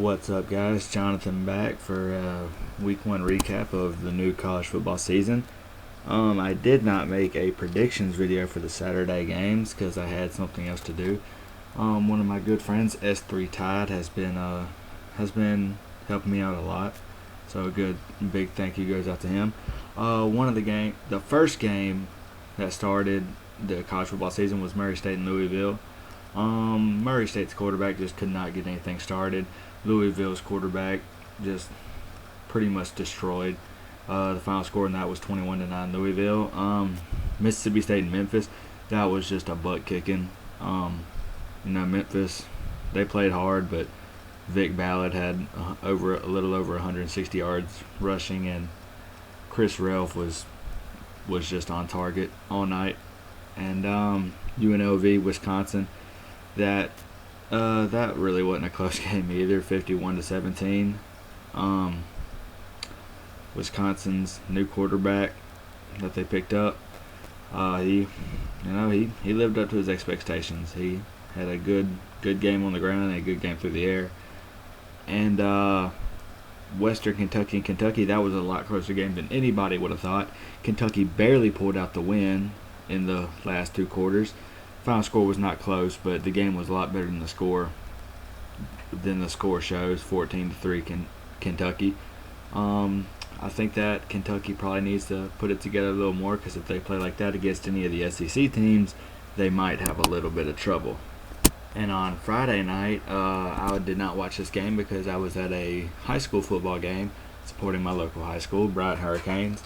What's up, guys? Jonathan back for week 1 recap of the new college football season. I did not make a predictions video for the Saturday games because I had something else to do. One of my good friends, S3 Tide, has been helping me out a lot, so a big thank you goes out to him. The first game that started the college football season was Murray State and Louisville. Murray State's quarterback just could not get anything started. Louisville's quarterback just pretty much destroyed. The final score in that was 21-9 Louisville. Mississippi State and Memphis, that was just a butt kicking. Memphis, they played hard, but Vic Ballard had a little over 160 yards rushing, and Chris Relf was just on target all night. And UNLV, Wisconsin, that really wasn't a close game either, 51-17. Wisconsin's new quarterback that they picked up, he lived up to his expectations. He had a good game on the ground and a good game through the air. And Western Kentucky and Kentucky, that was a lot closer game than anybody would have thought. Kentucky barely pulled out the win in the last 2 quarters. Final score was not close, but the game was a lot better than the score shows, 14-3 Kentucky. I think that Kentucky probably needs to put it together a little more, because if they play like that against any of the SEC teams, they might have a little bit of trouble. And on Friday night, I did not watch this game because I was at a high school football game supporting my local high school, Bryant Hurricanes.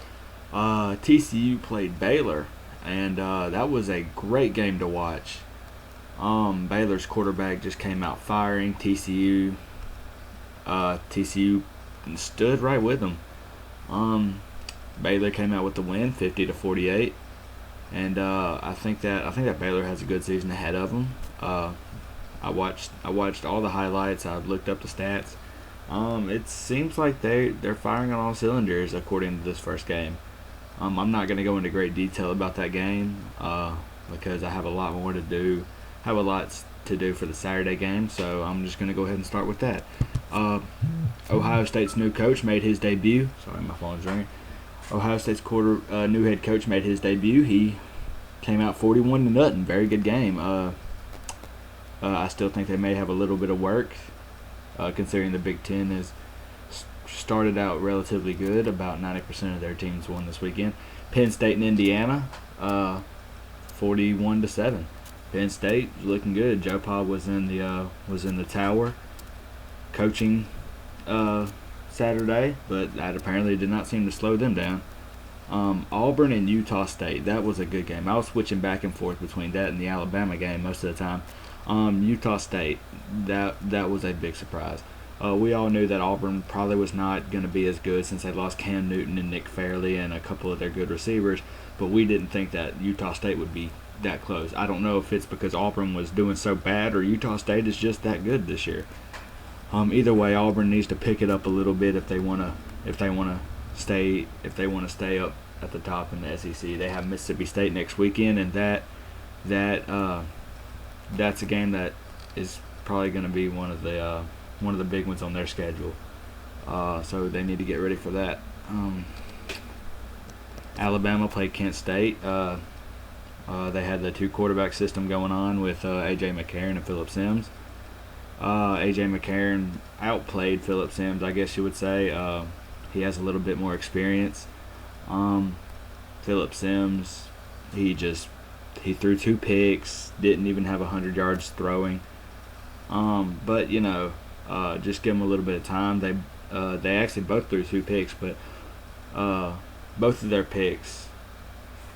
TCU played Baylor, and that was a great game to watch. Baylor's quarterback just came out firing. TCU stood right with them. Baylor came out with the win, 50-48, and I think that Baylor has a good season ahead of them. I watched all the highlights. I looked up the stats. It seems like they're firing on all cylinders according to this first game. I'm not going to go into great detail about that game because I have a lot to do for the Saturday game, so I'm just going to go ahead and start with that. Ohio State's new coach made his debut. Sorry, my phone's ringing. Ohio State's new head coach made his debut. He came out 41-0. Very good game. I still think they may have a little bit of work, considering the Big Ten has started out relatively good. About 90% of their teams won this weekend. Penn State and Indiana, 41-7. Penn State was looking good. Joe Pa was in the tower, coaching Saturday, but that apparently did not seem to slow them down. Auburn and Utah State, that was a good game. I was switching back and forth between that and the Alabama game most of the time. Utah State, that was a big surprise. We all knew that Auburn probably was not going to be as good since they lost Cam Newton and Nick Fairley and a couple of their good receivers, but we didn't think that Utah State would be that close. I don't know if it's because Auburn was doing so bad or Utah State is just that good this year. Either way, Auburn needs to pick it up a little bit if they want to stay up at the top in the SEC. They have Mississippi State next weekend, and that's a game that is probably going to be one of the big ones on their schedule. So they need to get ready for that. Alabama played Kent State. They had the 2 quarterback system going on with A.J. McCarron and Phillip Sims. A.J. McCarron outplayed Phillip Sims, I guess you would say. He has a little bit more experience. Phillip Sims, he threw 2 picks, didn't even have 100 yards throwing. But just give him a little bit of time. They actually both threw 2 picks, but both of their picks,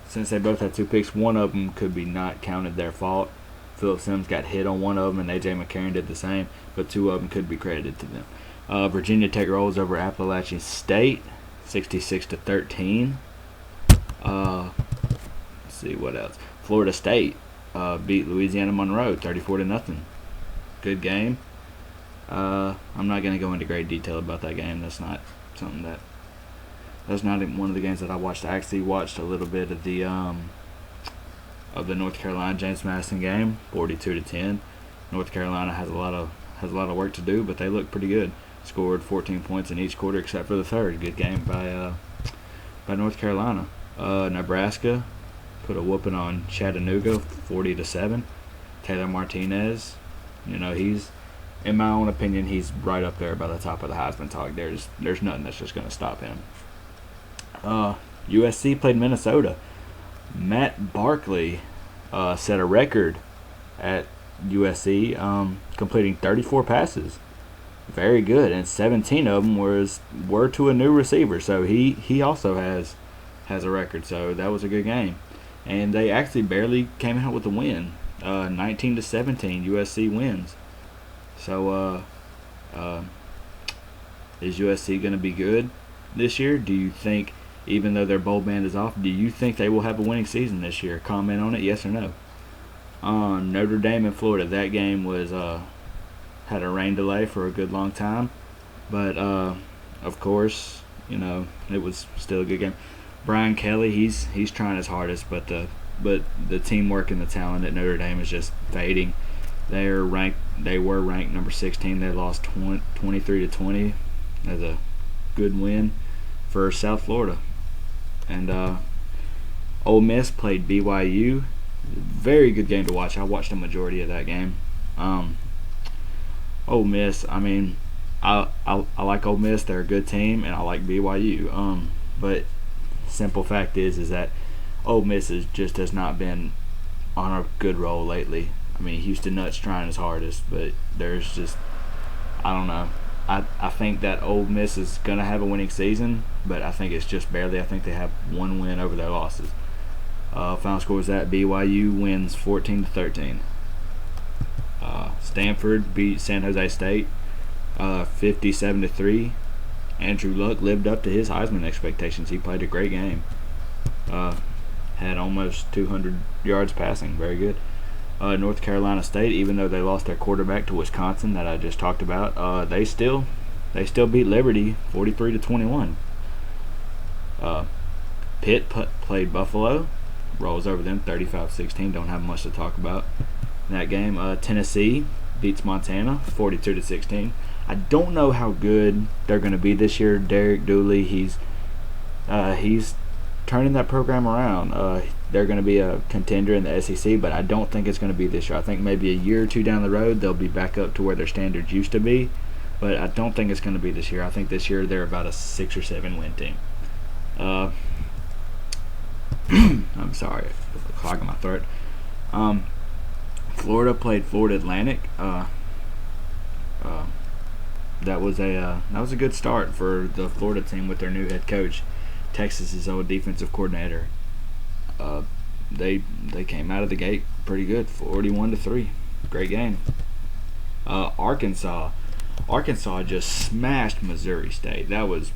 since they both had 2 picks, one of them could be not counted their fault. Phillip Sims got hit on one of them, and A.J. McCarron did the same, but 2 of them could be credited to them. Virginia Tech rolls over Appalachian State, 66-13. Let's see what else. Florida State beat Louisiana Monroe, 34-0. Good game. I'm not going to go into great detail about that game. That's not one of the games that I watched. I actually watched a little bit of the North Carolina James Madison game, 42-10. North Carolina has a lot has a lot of work to do, but they look pretty good. Scored 14 points in each quarter except for the third. Good game by North Carolina. Nebraska put a whooping on Chattanooga, 40-7. Taylor Martinez, he's, in my own opinion, he's right up there by the top of the Heisman talk. There's nothing that's just going to stop him. USC played Minnesota. Matt Barkley set a record at USC, completing 34 passes. Very good, and 17 of them were to a new receiver. So he also has a record. So that was a good game, and they actually barely came out with a win. 19-17, USC wins. So is USC going to be good this year? Do you think, even though their bowl ban is off, do you think they will have a winning season this year? Comment on it, yes or no. Notre Dame and Florida. That game was had a rain delay for a good long time, but of course, it was still a good game. Brian Kelly, he's trying his hardest, but the teamwork and the talent at Notre Dame is just fading. They were ranked number 16. They lost 23-20 as a good win for South Florida. And Ole Miss played BYU. Very good game to watch. I watched a majority of that game. Ole Miss, I mean, I like Ole Miss. They're a good team, and I like BYU. But simple fact is that Ole Miss has not been on a good roll lately. I mean, Houston Nutt's trying his hardest, but there's just, I don't know. I think that Ole Miss is going to have a winning season, but I think it's just barely. I think they have one win over their losses. Final score is that BYU wins 14-13. Stanford beat San Jose State 57-3. Andrew Luck lived up to his Heisman expectations. He played a great game. Had almost 200 yards passing. Very good. North Carolina State, even though they lost their quarterback to Wisconsin that I just talked about, they still beat Liberty 43-21. Pitt played Buffalo, rolls over them 35-16. Don't have much to talk about in that game. Tennessee beats Montana 42-16. I don't know how good they're going to be this year. Derek Dooley, he's turning that program around. They're going to be a contender in the SEC, but I don't think it's going to be this year. I think maybe a year or two down the road they'll be back up to where their standards used to be, but I don't think it's going to be this year. I think this year they're about a 6 or 7 win team. I'm sorry, a clog in my throat. Florida played Florida Atlantic. That was a good start for the Florida team with their new head coach, Texas's old defensive coordinator. They came out of the gate pretty good, 41-3. Great game. Arkansas just smashed Missouri State. That was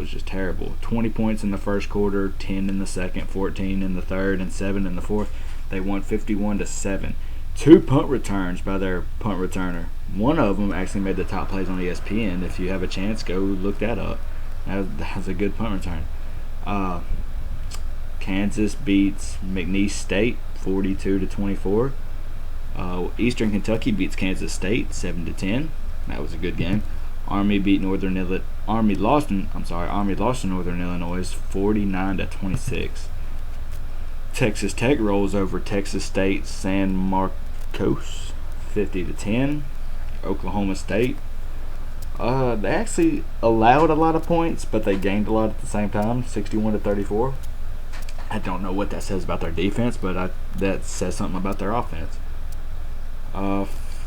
just terrible. 20 points in the first quarter, 10 in the second, 14 in the third, and 7 in the fourth. They won 51-7. 2 punt returns by their punt returner. One of them actually made the top plays on ESPN. If you have a chance, go look that up. That was a good punt return. Kansas beats McNeese State 42-24. Eastern Kentucky beats Kansas State 7-10. That was a good game. Army lost to Northern Illinois 49-26. Texas Tech rolls over Texas State San Marcos 50-10. Oklahoma State, they actually allowed a lot of points, but they gained a lot at the same time, 61-34. I don't know what that says about their defense, but that says something about their offense.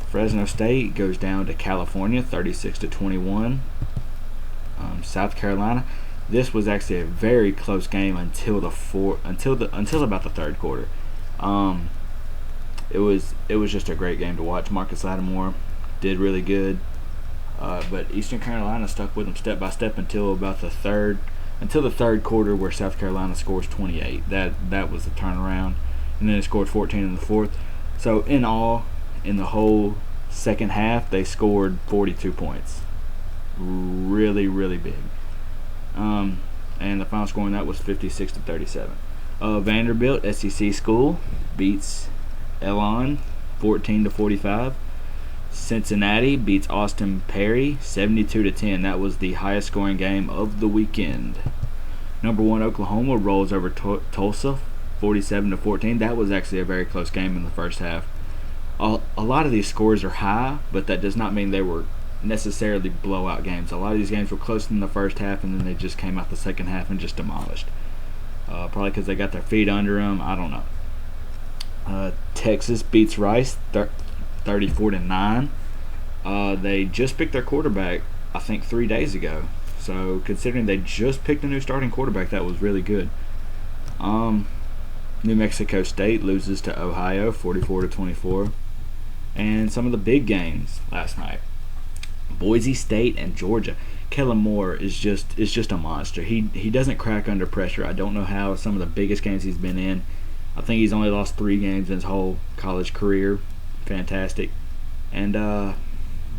Fresno State goes down to California 36-21. South Carolina, this was actually a very close game until about the third quarter. It was just a great game to watch. Marcus Lattimore did really good, but Eastern Carolina stuck with them step by step until the third quarter, where South Carolina scores 28. That was the turnaround, and then it scored 14 in the fourth. So in all, in the whole second half, they scored 42 points. Really, really big. And the final score in that was 56-37. Vanderbilt, SEC school, beats Elon 14-45. Cincinnati beats Austin Perry 72-10. That was the highest scoring game of the weekend. Number 1 Oklahoma rolls over Tulsa 47-14. That was actually a very close game in the first half. A lot of these scores are high, but that does not mean they were necessarily blowout games. A lot of these games were close in the first half, and then they just came out the second half and just demolished. Probably because they got their feet under them. I don't know. Texas beats Rice 34-9. They just picked their quarterback, I think, 3 days ago. So considering they just picked a new starting quarterback, that was really good. New Mexico State loses to Ohio 44-24. And some of the big games last night: Boise State and Georgia. Kellen Moore is just a monster. He doesn't crack under pressure. I don't know how. Some of the biggest games he's been in. I think he's only lost 3 games in his whole college career. Fantastic. And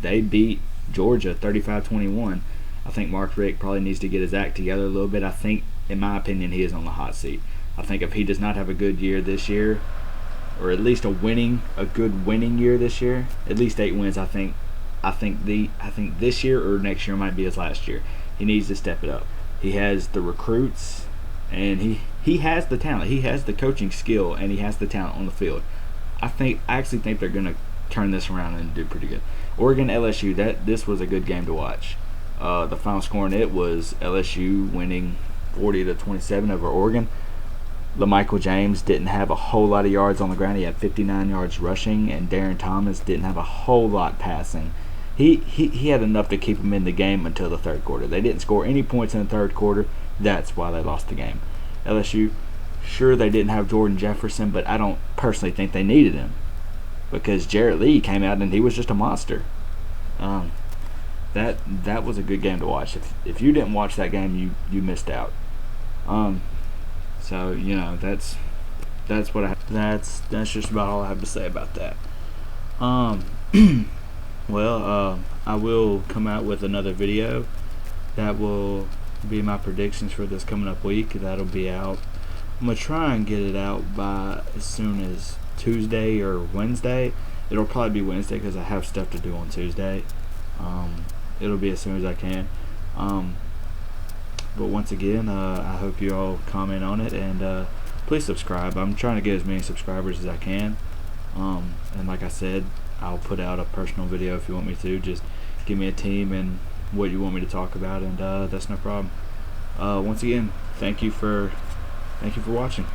they beat Georgia 35-21. I think Mark Richt probably needs to get his act together a little bit. I think, in my opinion, he is on the hot seat. I think if he does not have a good year this year, or at least a good winning year this year, at least 8 wins, I think this year or next year might be his last year. He needs to step it up. He has the recruits, and he has the talent. He has the coaching skill, and he has the talent on the field. I actually think they're going to turn this around and do pretty good. Oregon LSU, this was a good game to watch. The final score in it was LSU winning 40-27 over Oregon. LaMichael James didn't have a whole lot of yards on the ground. He had 59 yards rushing, and Darren Thomas didn't have a whole lot passing. He had enough to keep him in the game until the third quarter. They didn't score any points in the third quarter. That's why they lost the game. LSU, sure, they didn't have Jordan Jefferson, but I don't personally think they needed him, because Jarrett Lee came out and he was just a monster. That was a good game to watch. If you didn't watch that game, you missed out. So that's just about all I have to say about that. Well, I will come out with another video that will be my predictions for this coming up week. That'll be out. I'm gonna try and get it out by as soon as Tuesday or Wednesday. It'll probably be Wednesday because I have stuff to do on Tuesday. It'll be as soon as I can. But once again, I hope you all comment on it, and please subscribe. I'm trying to get as many subscribers as I can. And like I said, I'll put out a personal video if you want me to. Just give me a team and what you want me to talk about, and that's no problem. Once again, thank you for watching.